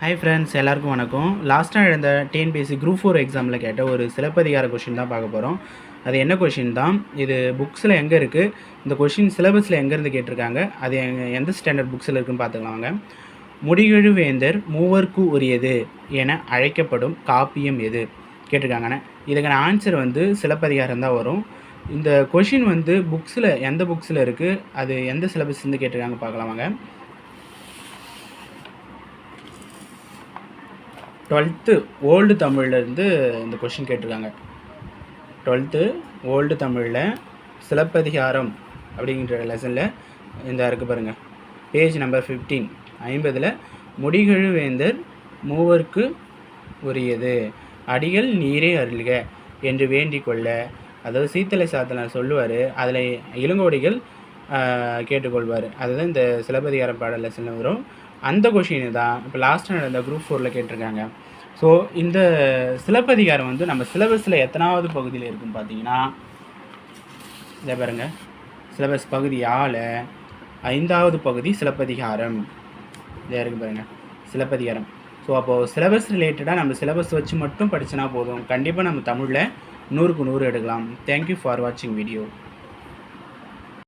Hi friends, எல்லாருக்கும் வணக்கம். லாஸ்ட்டாக இந்த டிஎன்பிஎஸ்சி குரூப் 4 எக்ஸாமில் கேட்ட ஒரு சிலப்பதிகார கொஷின் தான் பார்க்க போகிறோம். அது என்ன கொஷின் தான், இது புக்ஸில் எங்கே இருக்குது, இந்த கொஷின் சிலபஸில் எங்கேருந்து கேட்டிருக்காங்க, அது எந்த ஸ்டாண்டர்ட் புக்ஸில் இருக்குதுன்னு பார்த்துக்கலாம் வாங்க. முடிகழு வேந்தர் மூவர்க்கு உரியது என அழைக்கப்படும் காப்பியம் எது கேட்டிருக்காங்கண்ணே. இதுக்கான ஆன்சர் சிலப்பதிகாரம் தான் வரும். இந்த கொஷின் புக்ஸில் எந்த புக்ஸில் இருக்குது, அது எந்த சிலபஸ்லேருந்து கேட்டிருக்காங்க பார்க்கலாம் வாங்க. 12th ஓல்டு தமிழ்லேருந்து இந்த கொஷின் கேட்டிருக்காங்க. 12th ஓல்டு தமிழில் சிலப்பதிகாரம் அப்படிங்கிற லெசனில் இந்த இருக்குது பாருங்கள், பேஜ் நம்பர் 15 50 முடிகழு வேந்தர் மூவர்க்கு உரியது அடிகள் நீரே அருள்க என்று வேண்டிக் கொள்ள, அதாவது சீத்தலை சாத்தனார் சொல்லுவார், அதில் இளங்கோடிகள் கேட்டுக்கொள்வார். அதுதான் இந்த சிலப்பதிகாரம் பாடல் லெசனில் வரும். அந்த கொஷின் தான் இப்போ லாஸ்ட்டாக நடந்த குரூப் 4 கேட்டிருக்காங்க. ஸோ இந்த சிலப்பதிகாரம் நம்ம சிலபஸில் எத்தனாவது பகுதியில் இருக்குதுன்னு பார்த்தீங்கன்னா, இதை பாருங்கள், சிலபஸ் பகுதி 5வது பகுதி சிலப்பதிகாரம் இதாக இருக்குது பாருங்கள், சிலப்பதிகாரம். ஸோ அப்போது சிலபஸ் ரிலேட்டடாக நம்ம சிலபஸ் வச்சு மட்டும் படித்தனா போதும், கண்டிப்பாக நம்ம தமிழில் 100க்கு 100 எடுக்கலாம். தேங்க்யூ ஃபார் வாட்சிங் வீடியோ.